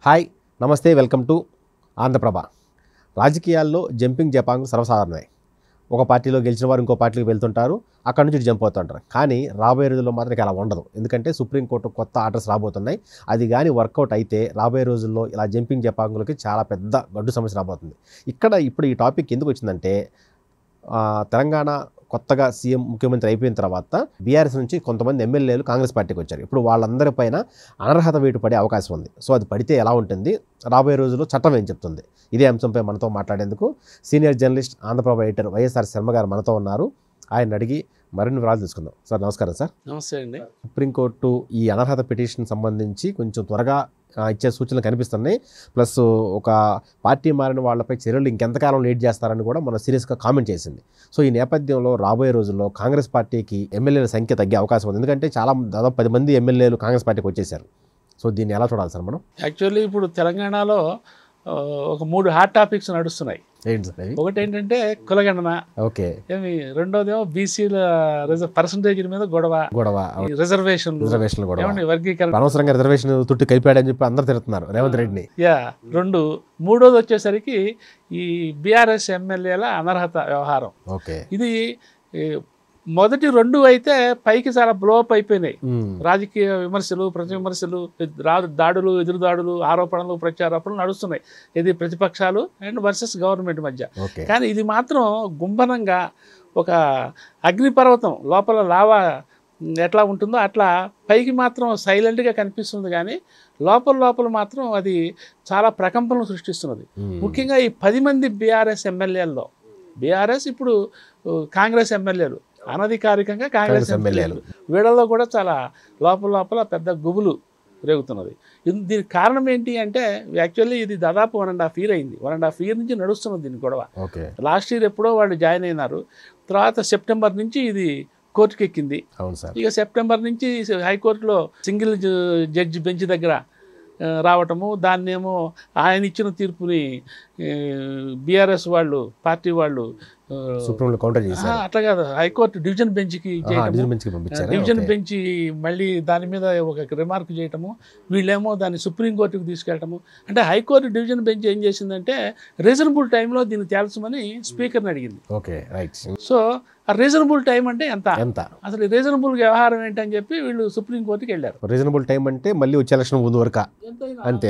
Hi నమస్తే welcome to Andhraprabha. రాజకీయాల్లో jumping జపాంగ్ సర్వసాధారణమే. ఒక పార్టీలో గెలిచిన వారు ఇంకో పార్టీకి వెళ్తుంటారు, అక్కడ నుంచి జంప్ అవుతుంటారు. కానీ రాబోయే రోజుల్లో మాత్రం అలా ఉండదు. ఎందుకంటే సుప్రీంకోర్టు కొత్త ఆర్డర్స్ రాబోతున్నాయి. అది కానీ వర్కౌట్ అయితే రాబోయే రోజుల్లో ఇలా జంపింగ్ జపాంగులకి చాలా పెద్ద గడ్డు సమస్య రాబోతుంది. ఇప్పుడు ఈ టాపిక్ ఎందుకు వచ్చిందంటే తెలంగాణ కొత్తగా సీఎం ముఖ్యమంత్రి అయిపోయిన తర్వాత బీఆర్ఎస్ నుంచి కొంతమంది ఎమ్మెల్యేలు కాంగ్రెస్ పార్టీకి వచ్చారు. ఇప్పుడు వాళ్ళందరిపైన అనర్హత వేటు పడే అవకాశం ఉంది. సో అది పడితే ఎలా ఉంటుంది, రాబోయే రోజుల్లో చట్టం ఏం చెప్తుంది, ఇదే అంశంపై మనతో మాట్లాడేందుకు senior journalist Andhra Prabha editor YSR Sharma గారు మనతో ఉన్నారు. ఆయన అడిగి మరిన్ని వివరాలు తీసుకుందాం. సార్ నమస్కారం. సార్ నమస్తే అండి. సుప్రీంకోర్టు ఈ అనర్హత పిటిషన్ సంబంధించి కొంచెం త్వరగా ఇచ్చే సూచనలు కనిపిస్తున్నాయి. ప్లస్ ఒక పార్టీ మారిన వాళ్ళపై చర్యలు ఇంకెంతకాలం లేట్ చేస్తారని కూడా మనం సీరియస్గా కామెంట్ చేసింది. సో ఈ నేపథ్యంలో రాబోయే రోజుల్లో కాంగ్రెస్ పార్టీకి ఎమ్మెల్యేల సంఖ్య తగ్గే అవకాశం ఉంది. ఎందుకంటే దాదాపు 10 మంది ఎమ్మెల్యేలు కాంగ్రెస్ పార్టీకి వచ్చేసారు. సో దీన్ని ఎలా చూడాలి సార్ మనం? యాక్చువల్లీ ఇప్పుడు తెలంగాణలో ఒక 3 హాట్ టాపిక్స్ నడుస్తున్నాయి. ఏంటి సార్? ఒకటి ఏంటంటే కులగణన, ఓకే, రెండోదేమో బీసీల పర్సంటేజ్ మీద గొడవ, రిజర్వేషన్లు వర్గీకరణ, అనవసరంగా రిజర్వేషన్ తుట్టు కలిపాడని చెప్పి అందరు తిడుతున్నారు రేవంత్ రెడ్డిని. మూడోది వచ్చేసరికి ఈ బీఆర్ఎస్ ఎమ్మెల్యేల అనర్హత వ్యవహారం. ఓకే, ఇది మొదటి 2 అయితే పైకి చాలా బ్లోఅప్ అయిపోయినాయి. రాజకీయ విమర్శలు, ప్రతి విమర్శలు, దాడులు, ఎదురుదాడులు, ఆరోపణలు, ప్రత్యారోపణలు నడుస్తున్నాయి. ఇది ప్రతిపక్షాలు అండ్ వర్సెస్ గవర్నమెంట్ మధ్య. కానీ ఇది మాత్రం గుంభనంగా ఒక అగ్నిపర్వతం లోపల లావా ఎట్లా ఉంటుందో అట్లా పైకి మాత్రం సైలెంట్గా కనిపిస్తుంది, కానీ లోపల మాత్రం అది చాలా ప్రకంపనలు సృష్టిస్తున్నది. ముఖ్యంగా ఈ 10 మంది బీఆర్ఎస్ ఎమ్మెల్యేల్లో, బీఆర్ఎస్ ఇప్పుడు కాంగ్రెస్ ఎమ్మెల్యేలు, అనధికారికంగా కాంగ్రెస్ ఎమ్మెల్యేలు, వీళ్ళలో కూడా చాలా లోపల పెద్ద గుబులు రేగుతున్నది. దీనికి కారణం ఏంటి అంటే యాక్చువల్లీ ఇది దాదాపు 1.5 year అయింది. 1.5 year నుంచి నడుస్తున్నది దీని గొడవ. లాస్ట్ ఇయర్ ఎప్పుడో వాళ్ళు జాయిన్ అయినారు. తర్వాత సెప్టెంబర్ నుంచి ఇది కోర్టుకి ఎక్కింది. ఇక సెప్టెంబర్ నుంచి హైకోర్టులో సింగిల్ జడ్జి బెంచ్ దగ్గర రావటము, దాన్నేమో ఆయన ఇచ్చిన తీర్పుని బీఆర్ఎస్ వాళ్ళు, పార్టీ వాళ్ళు అట్లా కాదు, హైకోర్టు డివిజన్ బెంచ్కి డివిజన్ బెంచ్ మళ్ళీ దాని మీద ఒక రిమార్క్ చేయటము, వీళ్ళేమో దాన్ని సుప్రీంకోర్టుకు తీసుకెళ్ళటము. అంటే హైకోర్టు డివిజన్ బెంచ్ ఏం చేసిందంటే రీజనబుల్ టైంలో దీన్ని తేల్చమని స్పీకర్ని అడిగింది. సో ఆ రీజనబుల్ టైం అంటే ఎంత, అసలు రీజనబుల్ వ్యవహారం ఏంటని చెప్పి వీళ్ళు సుప్రీంకోర్టుకి వెళ్ళారు. రీజనబుల్ టైం అంటే మళ్ళీ వచ్చే ఎలక్షన్ ముందు వరకు అంతే.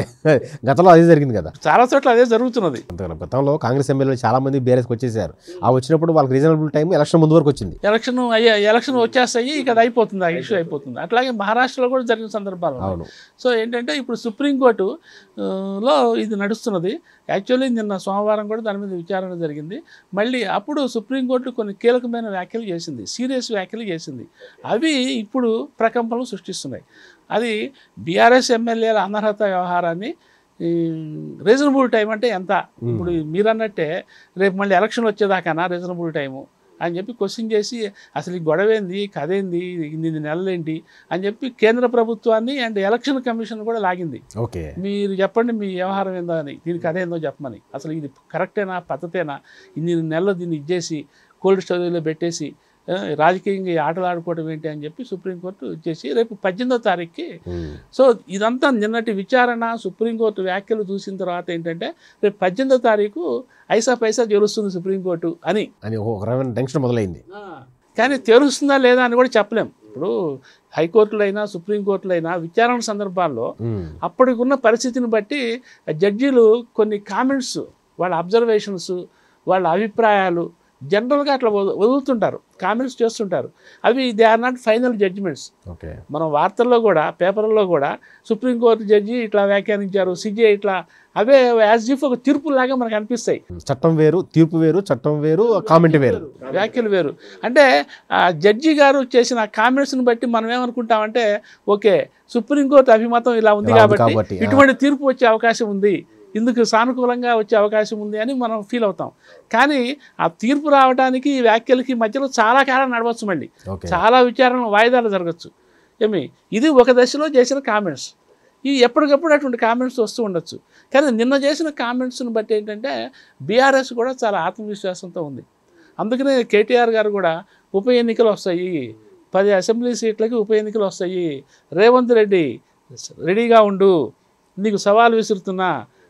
గతంలో అదే జరిగింది కదా, చాలా చోట్ల అదే జరుగుతున్నది. గతంలో కాంగ్రెస్ ఎమ్మెల్యేలు చాలా మంది బీఆర్ఎస్కి వచ్చేసారు. ఆ వచ్చినప్పుడు వాళ్ళకి రీజనబుల్ టైం ఎలక్షన్ ముందు వరకు వచ్చింది. ఎలక్షన్ వచ్చేస్తాయి, ఇక అయిపోతుంది, ఆ ఇష్యూ అయిపోతుంది. అట్లాగే మహారాష్ట్రలో కూడా జరిగిన సందర్భాలు. అవును. సో ఏంటంటే ఇప్పుడు సుప్రీంకోర్టులో ఇది నడుస్తున్నది. యాక్చువల్లీ నిన్న సోమవారం కూడా దాని మీద విచారణ జరిగింది. మళ్ళీ అప్పుడు సుప్రీంకోర్టు కొన్ని కీలకమైన వ్యాఖ్యలు చేసింది, సీరియస్ వ్యాఖ్యలు చేసింది. అవి ఇప్పుడు ప్రకంపనలు సృష్టిస్తున్నాయి. అది బీఆర్ఎస్ ఎమ్మెల్యేల అనర్హత వ్యవహారాన్ని రీజనబుల్ టైం అంటే ఎంత, ఇప్పుడు మీరు అన్నట్టే రేపు మళ్ళీ ఎలక్షన్ వచ్చేదాకానా రీజనబుల్ టైము అని చెప్పి క్వశ్చన్ చేసి అసలు ఈ గొడవేంది, కథేంది, 8 నెలలేంటి అని చెప్పి కేంద్ర ప్రభుత్వాన్ని అండ్ ఎలక్షన్ కమిషన్ కూడా లాగింది. మీరు చెప్పండి మీ వ్యవహారం ఏందో అని, దీనికి అదేందో చెప్పమని. అసలు ఇది కరెక్టేనా, పద్ధతేనా, 8 నెలలు దీన్ని ఇచ్చేసి కోల్డ్ స్టోరేజ్లో పెట్టేసి రాజకీయంగా ఆటలు ఆడుకోవడం ఏంటి అని చెప్పి సుప్రీంకోర్టు ఇచ్చేసి రేపు 18వ తారీఖుకి. సో ఇదంతా నిన్నటి విచారణ, సుప్రీంకోర్టు వ్యాఖ్యలు చూసిన తర్వాత ఏంటంటే రేపు 18వ తారీఖు పైసా తెలుస్తుంది సుప్రీంకోర్టు అని టెన్షన్ మొదలైంది. కానీ తెలుస్తుందా లేదా అని కూడా చెప్పలేం. ఇప్పుడు హైకోర్టులో అయినా సుప్రీంకోర్టులో అయినా విచారణ సందర్భాల్లో అప్పటికున్న పరిస్థితిని బట్టి జడ్జీలు కొన్ని కామెంట్స్, వాళ్ళ అబ్జర్వేషన్స్, వాళ్ళ అభిప్రాయాలు జనరల్గా అట్లా వదులుతుంటారు, కామెంట్స్ చేస్తుంటారు. అవి they are not final judgements. మనం వార్తల్లో కూడా, పేపర్లలో కూడా సుప్రీంకోర్టు జడ్జి ఇట్లా వ్యాఖ్యానించారు, సిజే ఇట్లా, అవే యాజ్ ఇఫ్ ఒక తీర్పులాగా మనకు అనిపిస్తాయి. చట్టం వేరు, తీర్పు వేరు, చట్టం వేరు, కామెంట్ వేరు, వ్యాఖ్యలు వేరు. అంటే జడ్జి గారు చేసిన కామెంట్స్ని బట్టి మనం ఏమనుకుంటామంటే ఓకే సుప్రీంకోర్టు అభిమతం ఇలా ఉంది కాబట్టి ఇటువంటి తీర్పు వచ్చే అవకాశం ఉంది, ఇందుకు సానుకూలంగా వచ్చే అవకాశం ఉంది అని మనం ఫీల్ అవుతాం. కానీ ఆ తీర్పు రావడానికి ఈ వ్యాఖ్యలకి మధ్యలో చాలా కాలం నడవచ్చు, మళ్ళీ చాలా విచారణ వాయిదాలు జరగచ్చు. ఇది ఒక దశలో చేసిన కామెంట్స్. ఈ ఎప్పటికప్పుడు అటువంటి కామెంట్స్ వస్తూ ఉండొచ్చు. కానీ నిన్న చేసిన కామెంట్స్ని బట్టి ఏంటంటే బీఆర్ఎస్ కూడా చాలా ఆత్మవిశ్వాసంతో ఉంది. అందుకనే కేటీఆర్ గారు కూడా ఉప ఎన్నికలు వస్తాయి, 10 అసెంబ్లీ సీట్లకి ఉప ఎన్నికలు వస్తాయి, రేవంత్ రెడ్డి రెడీగా ఉండు, నీకు సవాల్ విసురుతున్నా,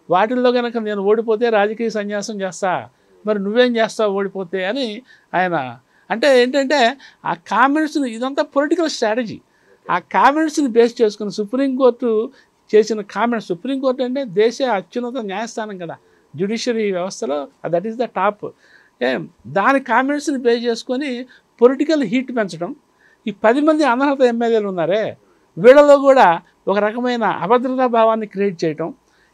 వాటిల్లో కనుక నేను ఓడిపోతే రాజకీయ సన్యాసం చేస్తా, మరి నువ్వేం చేస్తావు ఓడిపోతే అని ఆయన అంటే ఏంటంటే ఆ కామెంట్స్ని, ఇదంతా పొలిటికల్ స్ట్రాటజీ. ఆ కామెంట్స్ని బేస్ చేసుకుని సుప్రీంకోర్టు చేసిన కామెంట్స్, సుప్రీంకోర్టు అంటే దేశ అత్యున్నత న్యాయస్థానం కదా, జ్యుడిషియరీ వ్యవస్థలో దట్ ఈస్ ద టాప్. దాని కామెంట్స్ని బేస్ చేసుకొని పొలిటికల్ హీట్ పెంచడం. ఈ 10 మంది అనర్హత ఎమ్మెల్యేలు ఉన్నారే, వీళ్ళలో కూడా ఒక రకమైన అభద్రతా భావాన్ని క్రియేట్ చేయటం.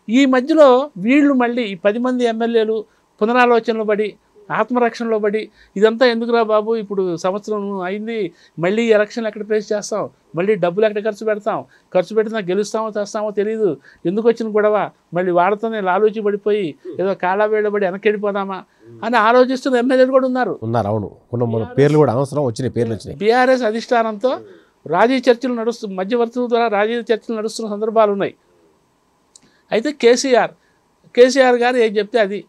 ఈ మధ్యలో వీళ్ళు మళ్ళీ ఈ 10 మంది ఎమ్మెల్యేలు పునరాలోచనలో పడి, ఆత్మరక్షణలో పడి, ఇదంతా ఎందుకురా బాబు, ఇప్పుడు సంవత్సరం అయింది, మళ్ళీ ఎలక్షన్లు ఎక్కడ ఫేస్ చేస్తాం, మళ్ళీ డబ్బులు ఎక్కడ ఖర్చు పెడతాం, ఖర్చు పెట్టినా గెలుస్తామో చేస్తామో తెలియదు, ఎందుకు వచ్చిన గొడవ, మళ్ళీ వాడితోనే లాలూచి పడిపోయి ఏదో కాళ్ళవేళ్ళబడి వెనకెళ్ళిపోదామా అని ఆలోచిస్తున్న ఎమ్మెల్యేలు కూడా ఉన్నారు. అవును, మన పేర్లు కూడా అవసరం వచ్చినాయి, పేర్లు వచ్చినాయి. బీఆర్ఎస్ అధిష్టానంతో రాజీ చర్చలు మధ్యవర్తుల ద్వారా రాజీ చర్చలు నడుస్తున్న సందర్భాలు ఉన్నాయి. అయితే కేసీఆర్ గారు ఏం చెప్తే అది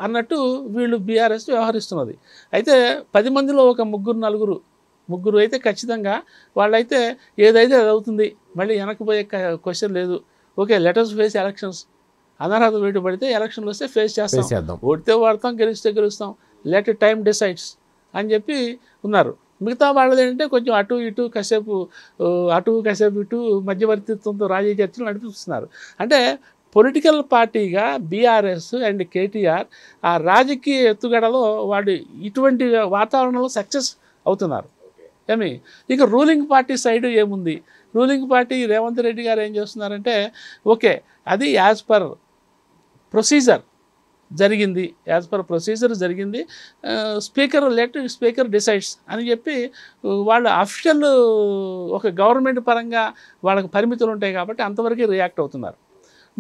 అన్నట్టు వీళ్ళు బీఆర్ఎస్ వ్యవహరిస్తున్నది. అయితే 10 మందిలో ఒక ముగ్గురు అయితే ఖచ్చితంగా వాళ్ళైతే ఏదైతే అది అవుతుంది, మళ్ళీ వెనక్కిపోయే క్వశ్చన్ లేదు. ఓకే, లెటర్స్ ఫేస్ ఎలక్షన్స్, అనర్హత వేటు పడితే ఎలక్షన్లు వస్తే ఫేస్ చేస్తాం, ఓడితే వాడతాం, గెలిస్తే గెలుస్తాం, లెట్ టైం డిసైడ్స్ అని చెప్పి ఉన్నారు. మిగతా వాళ్ళది ఏంటంటే కొంచెం అటు ఇటు కాసేపు ఇటు మధ్యవర్తిత్వంతో రాజకీయ చర్చలు నడిపిస్తున్నారు. అంటే పొలిటికల్ పార్టీగా బీఆర్ఎస్ అండ్ కేటీఆర్ ఆ రాజకీయ ఎత్తుగడలో వాడు ఇటువంటి వాతావరణంలో సక్సెస్ అవుతున్నారు. ఇక రూలింగ్ పార్టీ సైడ్ ఏముంది, రూలింగ్ పార్టీ రేవంత్ రెడ్డి గారు ఏం చేస్తున్నారంటే, ఓకే అది యాజ్ పర్ ప్రొసీజర్ జరిగింది, స్పీకర్ డిసైడ్స్ అని చెప్పి వాళ్ళు అఫిషియల్ ఒక గవర్నమెంట్ పరంగా వాళ్ళకి పరిమితులు ఉంటాయి కాబట్టి అంతవరకు రియాక్ట్ అవుతున్నారు.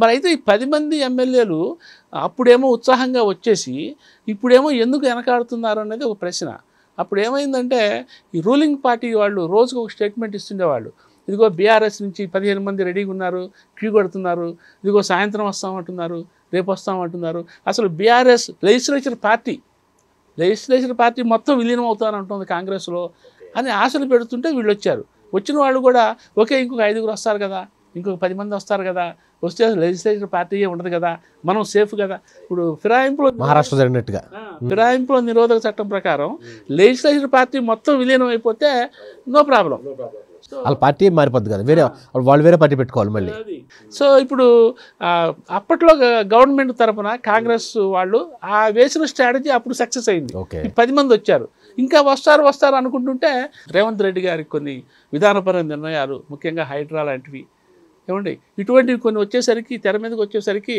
మరి అయితే ఈ 10 మంది ఎమ్మెల్యేలు అప్పుడేమో ఉత్సాహంగా వచ్చేసి ఇప్పుడేమో ఎందుకు వెనకాడుతున్నారు అనేది ఒక ప్రశ్న. అప్పుడు ఏమైందంటే ఈ రూలింగ్ పార్టీ వాళ్ళు రోజుకు ఒక స్టేట్మెంట్ ఇస్తుండేవాళ్ళు, ఇదిగో బీఆర్ఎస్ నుంచి 15 మంది రెడీగా ఉన్నారు, క్యూ కొడుతున్నారు, ఇదిగో సాయంత్రం వస్తామంటున్నారు, రేపు వస్తామంటున్నారు. అసలు బీఆర్ఎస్ లెజిస్లేచర్ పార్టీ మొత్తం విలీనం అవుతానంటుంది కాంగ్రెస్లో అని ఆశలు పెడుతుంటే వీళ్ళు వచ్చారు. వచ్చిన వాళ్ళు కూడా ఓకే ఇంకొక 5 వస్తారు కదా, ఇంకొక 10 మంది వస్తారు కదా, వస్తే లెజిస్లేచర్ పార్టీయే ఉండదు కదా, మనం సేఫ్ కదా. ఇప్పుడు ఫిరాయింపులో మహారాష్ట్ర జరిగినట్టుగా ఫిరాయింపుల నిరోధక చట్టం ప్రకారం లెజిస్లేచర్ పార్టీ మొత్తం విలీనం అయిపోతే నో ప్రాబ్లం, వాళ్ళ పార్టీ మారిపోద్ది కదా, వాళ్ళు వేరే పార్టీ పెట్టుకోవాలి మళ్ళీ. సో ఇప్పుడు అప్పట్లో గవర్నమెంట్ తరఫున కాంగ్రెస్ వాళ్ళు ఆ వేసిన స్ట్రాటజీ అప్పుడు సక్సెస్ అయింది. 10 మంది వచ్చారు, ఇంకా వస్తారు అనుకుంటుంటే రేవంత్ రెడ్డి గారికి కొన్ని విధానపరమైన నిర్ణయాలు, ముఖ్యంగా హైడ్రా లాంటివి ఇటువంటివి కొన్ని వచ్చేసరికి, తెర మీదకి వచ్చేసరికి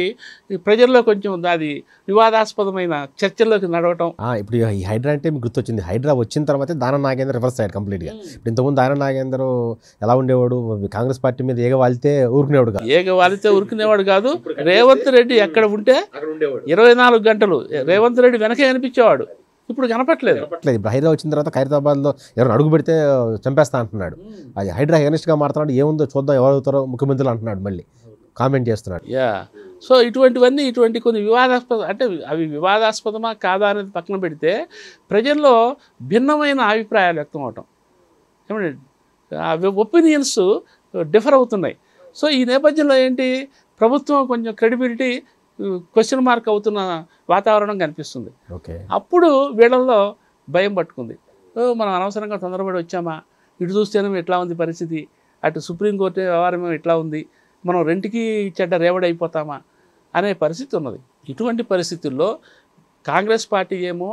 ప్రజల్లో కొంచెం అది వివాదాస్పదమైన చర్చల్లోకి నడవటం. ఇప్పుడు ఈ హైడ్రా అంటే మీకు గుర్తొచ్చింది, హైడ్రా వచ్చిన తర్వాత దానం నాగేంద్ర రివర్స్ అయ్యాడు కంప్లీట్గా. ఇప్పుడు ఇంతకుముందు దానం నాగేంద్ర ఎలా ఉండేవాడు, కాంగ్రెస్ పార్టీ మీద ఏగవాలితే ఊరుకునేవాడు కాదు. రేవంత్ రెడ్డి ఎక్కడ ఉంటే 24 గంటలు రేవంత్ రెడ్డి వెనకే కనిపించేవాడు. ఇప్పుడు కనపట్లేదు. ఇప్పుడు హైదరాబాద్ వచ్చిన తర్వాత ఖైరతాబాద్లో ఎవరైనా అడుగు పెడితే చంపేస్తా అంటున్నాడు. అది హైడ్రా ఎగనిస్ట్గా మారుతున్నాడు, ఏముందో చూద్దాం ఎవరు అవుతారో ముఖ్యమంత్రులు అంటున్నాడు, మళ్ళీ కామెంట్ చేస్తున్నాడు. సో ఇటువంటి కొన్ని అవి వివాదాస్పదమా కాదా అనేది పక్కన పెడితే ప్రజల్లో భిన్నమైన అభిప్రాయాలు వ్యక్తం అవటం, ఒపీనియన్స్ డిఫర్ అవుతున్నాయి. సో ఈ నేపథ్యంలో ఏంటి, ప్రభుత్వం కొంచెం క్రెడిబిలిటీ క్వశ్చన్ మార్క్ అవుతున్న వాతావరణం కనిపిస్తుంది. అప్పుడు వీళ్ళల్లో భయం పట్టుకుంది, మనం అనవసరంగా తొందరపడి వచ్చామా, ఇటు చూస్తేనేమో ఎట్లా ఉంది పరిస్థితి, అటు సుప్రీంకోర్టు వ్యవహారమేమో ఎట్లా ఉంది, మనం రెంటికి చెడ్డ రేవడైపోతామా అనే పరిస్థితి ఉన్నది. ఇటువంటి పరిస్థితుల్లో కాంగ్రెస్ పార్టీ ఏమో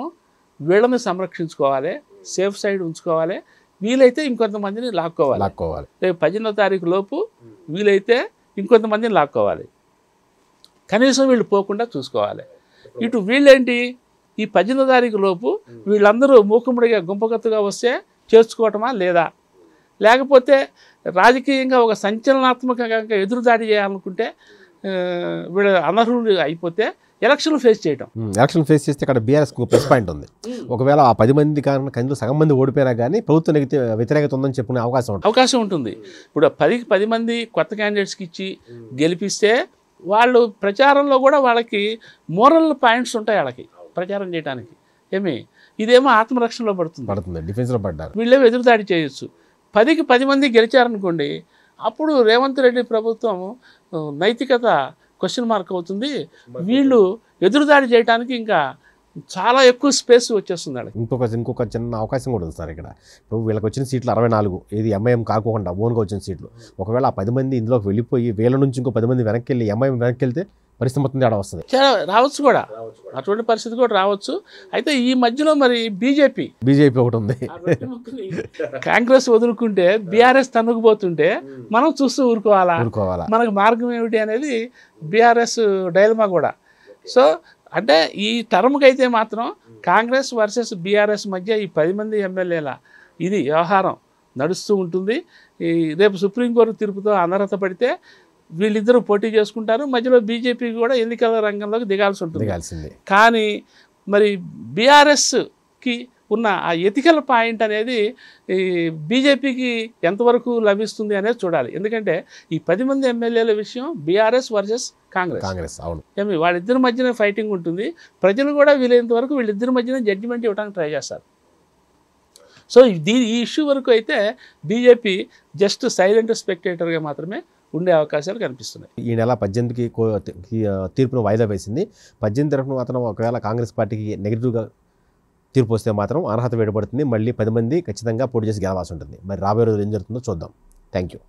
వీళ్ళని సంరక్షించుకోవాలి, సేఫ్ సైడ్ ఉంచుకోవాలి, వీలైతే ఇంకొంతమందిని లాక్కోవాలి. రేపు 18వ తారీఖు లోపు వీలైతే ఇంకొంతమందిని లాక్కోవాలి, కనీసం వీళ్ళు పోకుండా చూసుకోవాలి. ఇటు వీళ్ళేంటి, ఈ 18వ తారీఖు లోపు వీళ్ళందరూ మూకుమ్మడిగా గుంపగత్తుగా వస్తే చేర్చుకోవటమా లేదా, లేకపోతే రాజకీయంగా ఒక సంచలనాత్మకంగా ఎదురుదాడి చేయాలనుకుంటే వీళ్ళ అనర్హులు అయిపోతే ఎలక్షన్లు ఫేస్ చేస్తే ఇక్కడ బీఆర్ఎస్ ప్లస్ పాయింట్ ఉంది. ఒకవేళ ఆ 10 మంది కానీ సగం మంది ఓడిపోయినా కానీ ప్రభుత్వం వ్యతిరేకత ఉందని చెప్పుకునే అవకాశం ఉంటుంది. ఇప్పుడు 10 మంది కొత్త క్యాండిడేట్స్కి ఇచ్చి గెలిపిస్తే వాళ్ళు ప్రచారంలో కూడా వాళ్ళకి మోరల్ పాయింట్స్ ఉంటాయి, వాళ్ళకి ప్రచారం చేయడానికి. ఇదేమో ఆత్మరక్షణలో పడుతుంది, డిఫెన్స్లో పడ్డారు, వీళ్ళేమో ఎదురుదాడి చేయొచ్చు. 10కి 10 మంది గెలిచారనుకోండి, అప్పుడు రేవంత్ రెడ్డి ప్రభుత్వం నైతికత క్వశ్చన్ మార్క్ అవుతుంది. వీళ్ళు ఎదురుదాడి చేయడానికి ఇంకా చాలా ఎక్కువ స్పేస్ వచ్చేస్తుంది వాళ్ళకి. ఇంకొక చిన్న అవకాశం కూడా ఉంది సార్ ఇక్కడ. ఇప్పుడు వీళ్ళకి వచ్చిన సీట్లు 64, ఇది ఎంఐఎం కాకుండా ఓన్గా వచ్చిన సీట్లు. ఒకవేళ ఆ 10 మంది ఇందులోకి వెళ్ళిపోయి వీళ్ళ నుంచి ఇంకో 10 మంది వెనక్కి వెళ్ళి ఎంఐఎం వెనక్కి వెళ్తే పరిస్థితి మొత్తం తేడా వస్తుంది. రావచ్చు కూడా, అటువంటి పరిస్థితి కూడా రావచ్చు. అయితే ఈ మధ్యలో మరి బీజేపీ ఒకటి ఉంది. కాంగ్రెస్ వదులుకుంటే బీఆర్ఎస్ తన్నుకుపోతుంటే మనం చూస్తూ ఊరుకోవాలా, మనకు మార్గం ఏమిటి అనేది బీఆర్ఎస్ డైలమా కూడా. సో అంటే ఈ టర్మ్కి అయితే మాత్రం కాంగ్రెస్ వర్సెస్ బీఆర్ఎస్ మధ్య ఈ 10 మంది ఎమ్మెల్యేల ఇది వ్యవహారం నడుస్తూ ఉంటుంది. ఈ రేపు సుప్రీంకోర్టు తీర్పుతో అనర్హత పడితే వీళ్ళిద్దరూ పోటీ చేసుకుంటారు. మధ్యలో బీజేపీ కూడా ఎన్నికల రంగంలోకి దిగాల్సి ఉంటుంది. కానీ మరి బీఆర్ఎస్కి ఉన్న ఆ ఎథికల్ పాయింట్ అనేది ఈ బీజేపీకి ఎంతవరకు లభిస్తుంది అనేది చూడాలి. ఎందుకంటే ఈ 10 మంది ఎమ్మెల్యేల విషయం బీఆర్ఎస్ వర్సెస్ కాంగ్రెస్ అవును, ఏమి వాళ్ళిద్దరి మధ్యన ఫైటింగ్ ఉంటుంది. ప్రజలు కూడా వీలైనంత వరకు వీళ్ళిద్దరి మధ్యన జడ్జిమెంట్ ఇవ్వడానికి ట్రై చేస్తారు. సో ఈ ఇష్యూ వరకు అయితే బీజేపీ జస్ట్ సైలెంట్ స్పెక్టేటర్గా మాత్రమే ఉండే అవకాశాలు కనిపిస్తున్నాయి. ఈ నెల 18కి తీర్పును వాయిదా వేసింది. 18 తరఫున మాత్రం ఒకవేళ కాంగ్రెస్ పార్టీకి నెగిటివ్గా తీర్పు వస్తే మాత్రం అర్హత వేయబడుతుంది. మళ్ళీ 10 మంది ఖచ్చితంగా పోటీ చేసి గెలవాల్సి ఉంటుంది. మరి రాబోయే రోజులు ఏం జరుగుతుందో చూద్దాం. Thank you.